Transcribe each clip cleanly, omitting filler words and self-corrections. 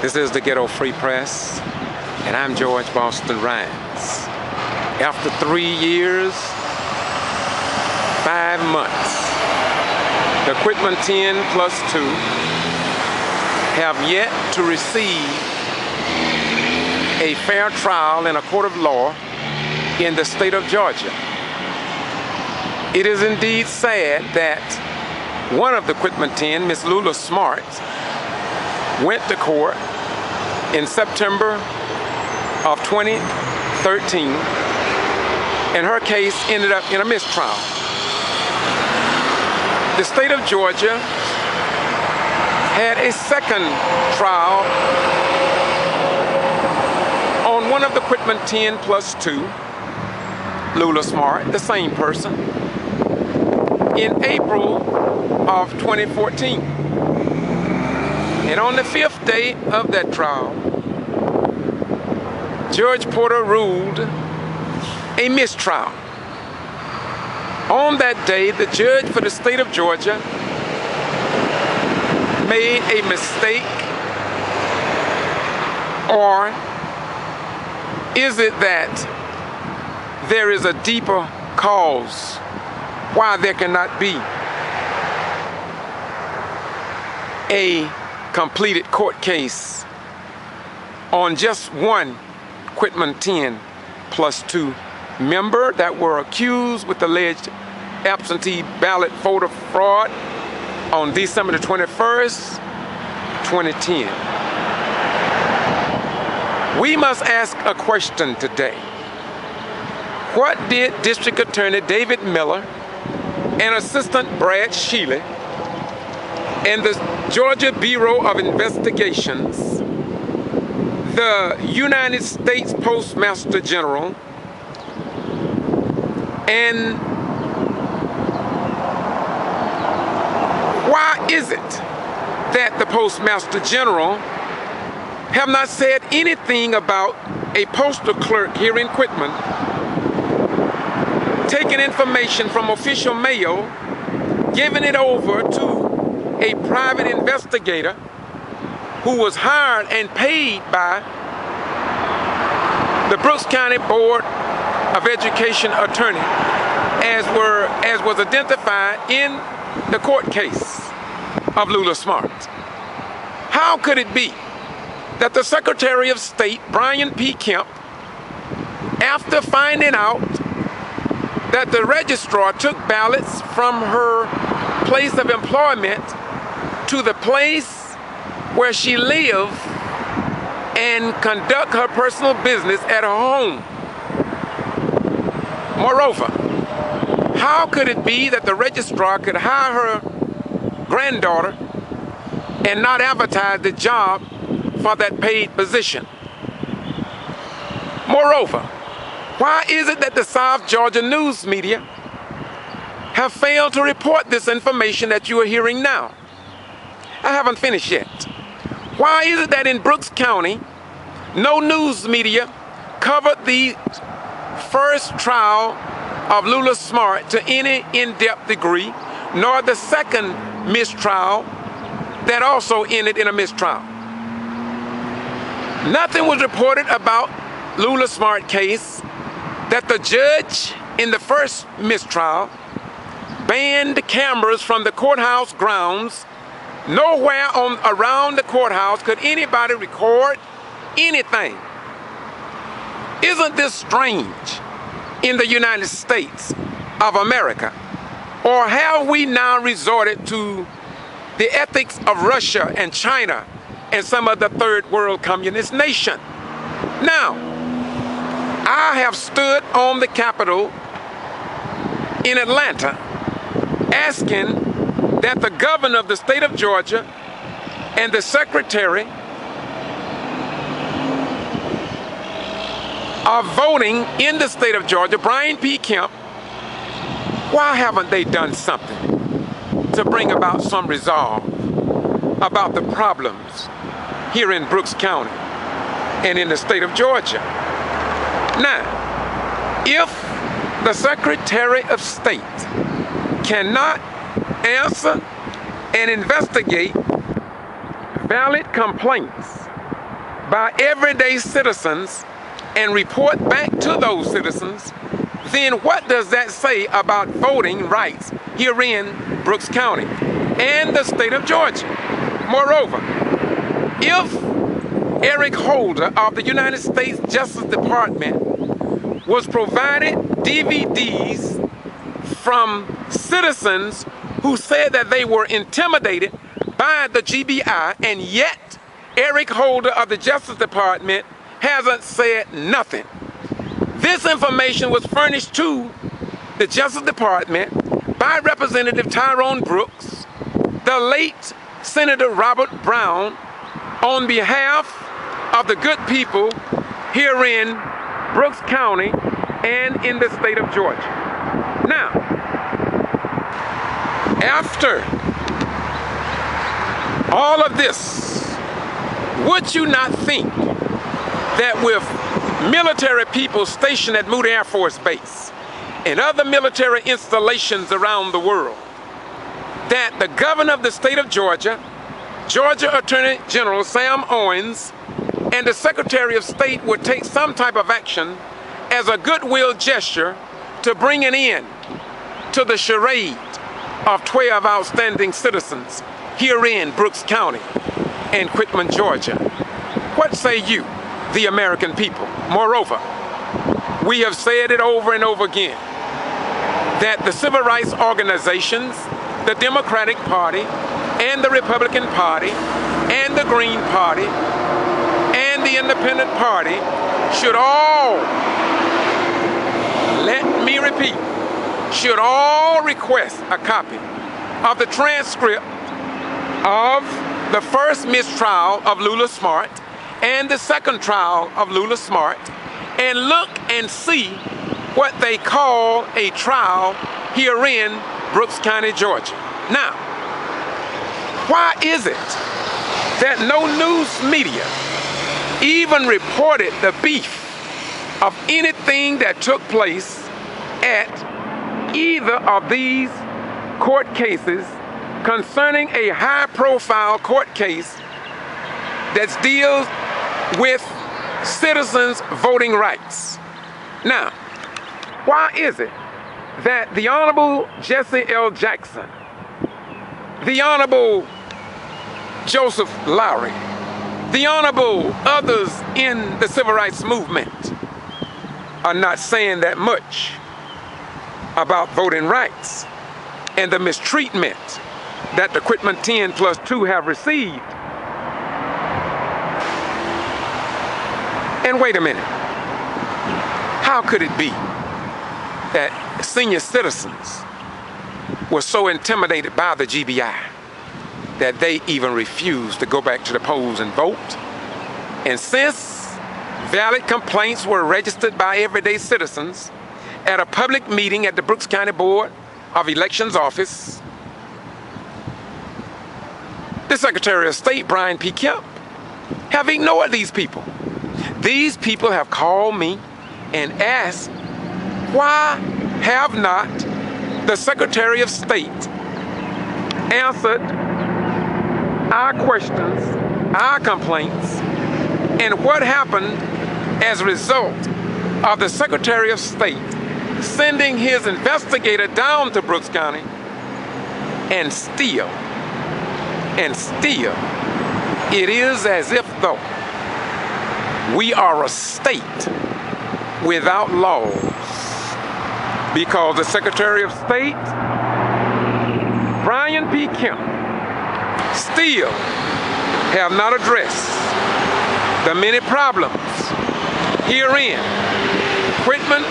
This is the Ghetto Free Press, and I'm George Boston Rhines. After 3 years, 5 months, the Quitman 10 plus 2 have yet to receive a fair trial in a court of law in the state of Georgia. It is indeed sad that one of the Quitman 10, Miss Lula Smart, went to court in September of 2013, and her case ended up in a mistrial. The state of Georgia had a second trial on one of the Quitman 10 plus 2, Lula Smart, the same person, in April of 2014. And on the 5th day of that trial, Judge Porter ruled a mistrial. On that day, the judge for the state of Georgia made a mistake, or is it that there is a deeper cause why there cannot be a completed court case on just one Quitman 10 plus 2 member that were accused with alleged absentee ballot voter fraud on December the 21st, 2010. We must ask a question today. What did District Attorney David Miller and Assistant Brad Shealy and the Georgia Bureau of Investigations, the United States Postmaster General, and why is it that the Postmaster General have not said anything about a postal clerk here in Quitman taking information from official mail, giving it over to a private investigator who was hired and paid by the Brooks County Board of Education attorney, as was identified in the court case of Lula Smart? How could it be that the Secretary of State, Brian P. Kemp, after finding out that the registrar took ballots from her place of employment to the place where she lived and conduct her personal business at her home? Moreover, how could it be that the registrar could hire her granddaughter and not advertise the job for that paid position? Moreover, why is it that the South Georgia news media have failed to report this information that you are hearing now? I haven't finished yet. Why is it that in Brooks County, no news media covered the first trial of Lula Smart to any in-depth degree, nor the second mistrial that also ended in a mistrial? Nothing was reported about Lula Smart case, that the judge in the first mistrial banned cameras from the courthouse grounds. Nowhere around the courthouse could anybody record anything. Isn't this strange in the United States of America? Or have we now resorted to the ethics of Russia and China and some of the third world communist nation? Now, I have stood on the Capitol in Atlanta asking that the governor of the state of Georgia and the secretary of voting in the state of Georgia, Brian P. Kemp, why haven't they done something to bring about some resolve about the problems here in Brooks County and in the state of Georgia? Now, if the Secretary of State cannot answer and investigate valid complaints by everyday citizens and report back to those citizens, then what does that say about voting rights here in Brooks County and the state of Georgia? Moreover, if Eric Holder of the United States Justice Department was provided DVDs from citizens who said that they were intimidated by the G.B.R, and yet Eric Holder of the Justice Department hasn't said nothing. This information was furnished to the Justice Department by Representative Tyrone Brooks, the late Senator Robert Brown, on behalf of the good people here in Brooks County and in the state of Georgia. Now, after all of this, would you not think that with military people stationed at Moody Air Force Base and other military installations around the world, that the governor of the state of Georgia, Georgia Attorney General Sam Owens, and the Secretary of State would take some type of action as a goodwill gesture to bring an end to the charade of 12 outstanding citizens here in Brooks County and Quitman, Georgia? What say you, the American people? Moreover, we have said it over and over again that the civil rights organizations, the Democratic Party and the Republican Party and the Green Party and the Independent Party should all, let me repeat, should all request a copy of the transcript of the first mistrial of Lula Smart and the second trial of Lula Smart, and look and see what they call a trial here in Brooks County, Georgia. Now, why is it that no news media even reported the beef of anything that took place at either of these court cases concerning a high-profile court case that deals with citizens' voting rights? Now, why is it that the Honorable Jesse L. Jackson, the Honorable Joseph Lowry, the Honorable others in the civil rights movement are not saying that much about voting rights and the mistreatment that the Quitman 10+2 have received? And wait a minute, how could it be that senior citizens were so intimidated by the G.B.R that they even refused to go back to the polls and vote? And since valid complaints were registered by everyday citizens at a public meeting at the Brooks County Board of Elections office, the Secretary of State, Brian P. Kemp, have ignored these people. These people have called me and asked, why have not the Secretary of State answered our questions, our complaints, and what happened as a result of the Secretary of State sending his investigator down to Brooks County and still, it is as if though we are a state without laws, because the Secretary of State, Brian P. Kemp, still have not addressed the many problems here in Quitman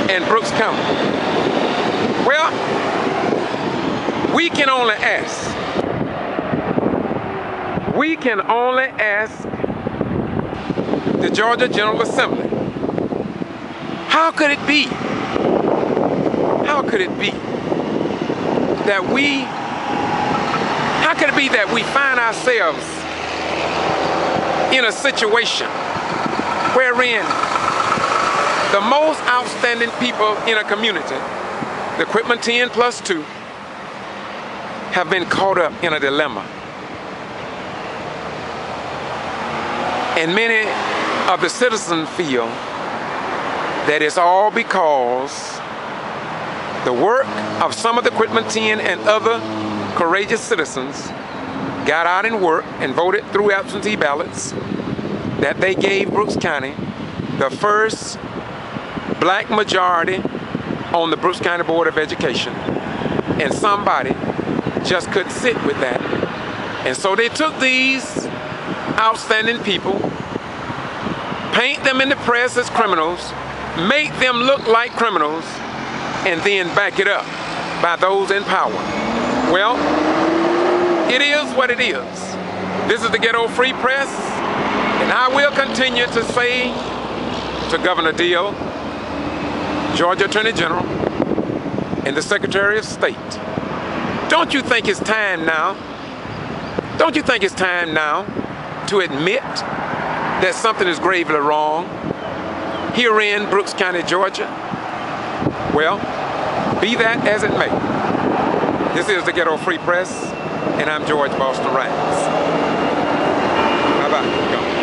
and Brooks County. Well, we can only ask. We can only ask the Georgia General Assembly, how could it be? How could it be that we find ourselves in a situation wherein the most outstanding people in a community, the Quitman 10+2, have been caught up in a dilemma? And many of the citizens feel that it's all because the work of some of the Quitman 10 and other courageous citizens got out and worked and voted through absentee ballots that they gave Brooks County the first black majority on the Brooks County Board of Education. And somebody just couldn't sit with that. And so they took these outstanding people, paint them in the press as criminals, make them look like criminals, and then back it up by those in power. Well, it is what it is. This is the Ghetto Free Press, and I will continue to say to Governor Deal, Georgia Attorney General, and the Secretary of State, don't you think it's time now? Don't you think it's time now to admit that something is gravely wrong here in Brooks County, Georgia? Well, be that as it may. This is the Ghetto Free Press, and I'm George Boston Rhymes. Bye-bye.